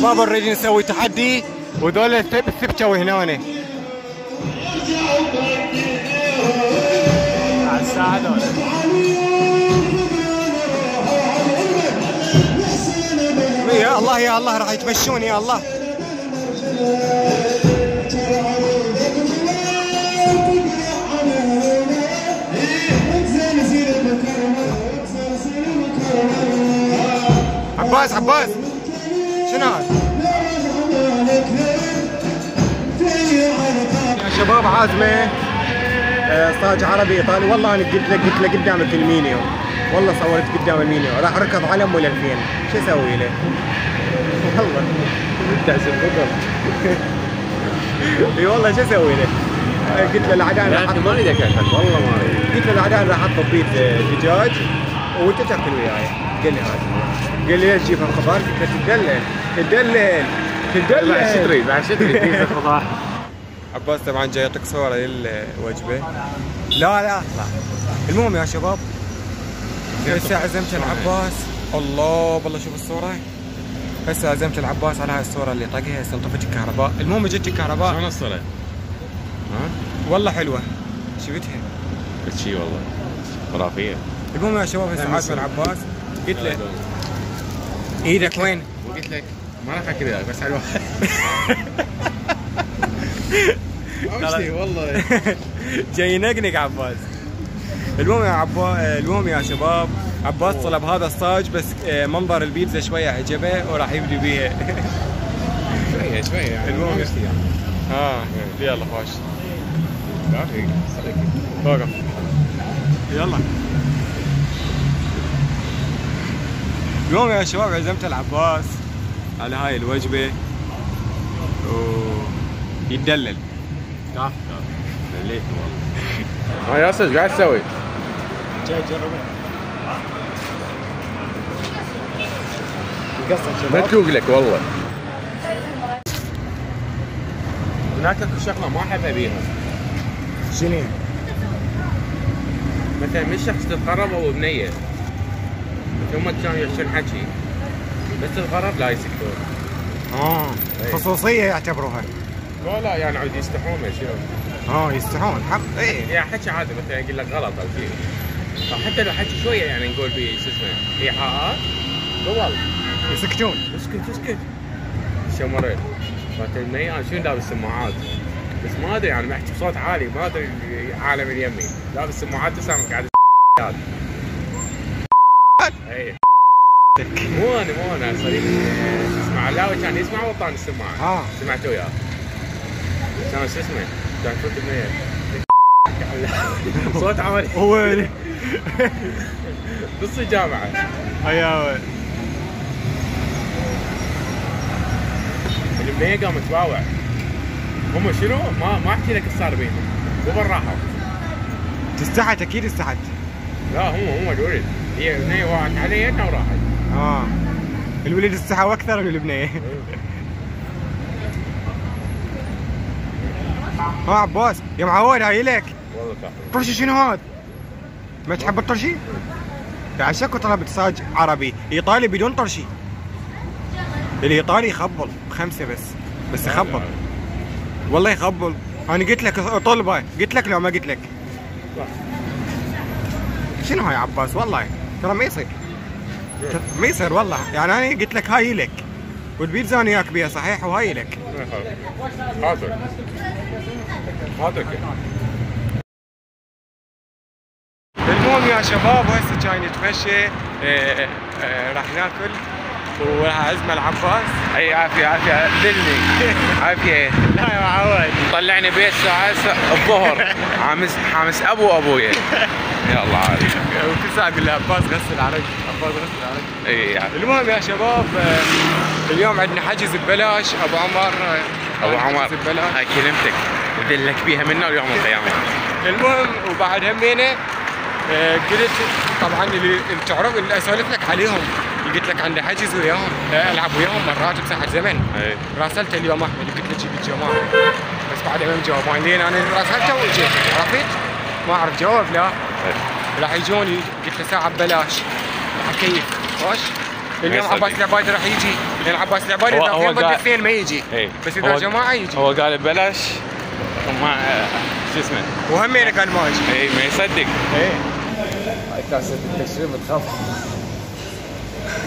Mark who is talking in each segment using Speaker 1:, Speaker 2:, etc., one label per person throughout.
Speaker 1: شباب نريد نسوي تحدي وذول الثبتوا هنا. على الساعة يا الله يا الله راح يتمشون يا الله. عباس شنو هذا؟ يا شباب عازمه صاج عربي ايطالي. والله انا قلت له قدامك المينيو، والله صورت قدام المينيو راح اركض على ام 2000. شو اسوي له؟ والله تعزم بكر. اي والله شو اسوي له؟ قلت له العدان راح
Speaker 2: ما اريدك والله ما اريد.
Speaker 1: قلت له العدان راح احط بيت دجاج وانت تاكل وياي. قال لي هذا، قال لي ليش تجيبها خضار؟ قلت له تدلل
Speaker 2: بعد شو تريد بيتزا خضار.
Speaker 1: عباس طبعا جاي يعطيك صوره للوجبه. لا المهم يا شباب هسه عزمت العباس. الله بالله شوف الصوره. هسه عزمت العباس على هاي الصوره اللي طقها. هسه انطفت الكهرباء. المهم جت الكهرباء.
Speaker 2: شلون الصوره؟
Speaker 1: والله حلوه شفتها
Speaker 2: شي والله خرافيه.
Speaker 1: المهم يا شباب هسه عازم العباس. قلت له ايدك وين؟
Speaker 2: قلت لك ما راح اكل وياك بس على الواحد. والله
Speaker 1: جاي ينقنق عباس. المهم يا شباب عباس طلب هذا الصاج بس منظر البيتزا شويه عجبه وراح يبدي بيها.
Speaker 2: شويه يعني.
Speaker 1: المهم يلا خوش وقف يلا. اليوم يا شباب عزمت العباس على هاي الوجبه ويتدلل.
Speaker 2: دليت والله. يا اسد قاعد تسوي؟
Speaker 1: جاي جربه.
Speaker 2: ما تلوق لك والله. هناك اكو شغله ما احبها بيها.
Speaker 1: شنو؟
Speaker 2: مثلا من شخص تتقرب او بنيه ثم كانوا يحشون حكي بس تتقرب لا يسكتون.
Speaker 1: خصوصيه يعتبروها.
Speaker 2: لا يعني عاد يستحون شنو؟
Speaker 1: يستحون حق.
Speaker 2: يعني حكي عادي مثلا يقول لك غلط او شيء. حتى لو حكي شويه يعني نقول به شو اسمه ايحاءات قبل
Speaker 1: يسكتون.
Speaker 2: اسكت شو مريت فات المي. انا شنو لابس سماعات بس ما ادري يعني بحكي بصوت عالي ما ادري عالم اليمي لابس سماعات تسمع قاعد اي مو انا صريح اسمع علاوي كان يسمع وطاني السماعه. سمعت وياه كان شو اسمه كان فوت المي صوت عالي.
Speaker 1: وين؟
Speaker 2: نص الجامعه.
Speaker 1: ايوه
Speaker 2: المي قام تباوع. هم شنو ما احكي لك ايش صار بينهم قبل راحوا.
Speaker 1: استحت اكيد استحت.
Speaker 2: لا هم الولد هي البنيه وقعت علينا وراحت.
Speaker 1: الولد استحى اكثر من البنيه. عباس يا معود هاي لك.
Speaker 2: والله صح.
Speaker 1: طرشي شنو هذا؟ ما تحب الطرشي؟ عشاك طلبت صاج عربي ايطالي بدون طرشي. الايطالي يخبل ب5 بس يخبل والله يخبل. انا قلت لك طلبه قلت لك لو ما قلت لك شنو هاي عباس والله ترى ما يصير والله. يعني انا قلت لك هاي لك والبيتزا انا وياك بيها صحيح وهاي لك.
Speaker 2: حاضر
Speaker 1: المهم يا شباب هسه جاي نتمشى راح ناكل وراح اعزم العباس.
Speaker 2: اي عافيه دلني عافيه.
Speaker 1: لا يا معود
Speaker 2: طلعني بيت الساعه الظهر حامس ابويا. يا الله عارف.
Speaker 1: وكل ساعه اقول له عباس غسل عرق.
Speaker 2: اي
Speaker 1: المهم يا شباب اليوم عندنا حجز ببلاش. ابو عمر ببلاش.
Speaker 2: هاي كلمتك ودلك بيها من يوم القيامه.
Speaker 1: المهم وبعد همينه قلت طبعا اللي تعرف اللي اسولف لك عليهم قلت لك عندي حجز وياهم العب وياهم مرات بساحه زمن. راسلته اليوم احمد قلت له جيب الجماعه بس بعد ما جاوبوني لين انا راسلته وجيت عرفت ما اعرف جواب. لا راح يجوني قلت له ساعه ببلاش راح اكيف خوش. اليوم عباس العبادي راح يجي، لان عباس العبادي اذا ضد اثنين ما يجي. بس اذا جماعه يجي.
Speaker 2: هو قال ببلاش وما شو اسمه،
Speaker 1: وهمين قال ما يجي.
Speaker 2: اي ما يصدق.
Speaker 1: هاي كاسه التشريب تخاف.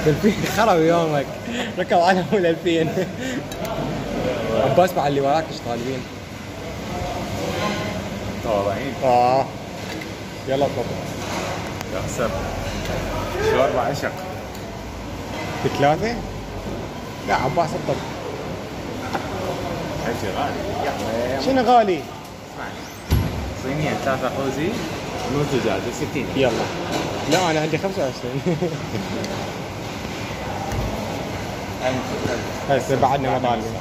Speaker 1: الفين خرب يومك، ركب على مول 2000. عباس مع اللي وراك ايش طالبين؟
Speaker 2: طالعين.
Speaker 1: يلا اطلب.
Speaker 2: يا حسب شوربه عشق
Speaker 1: بثلاثة؟ لا عباس اطلب.
Speaker 2: حكي غالي.
Speaker 1: شنو غالي؟
Speaker 2: اسمعني، صينية 3 خوزي ونص دجاج 60.
Speaker 1: يلا. لا انا عندي 25. هسه بعدنا ما طالبين.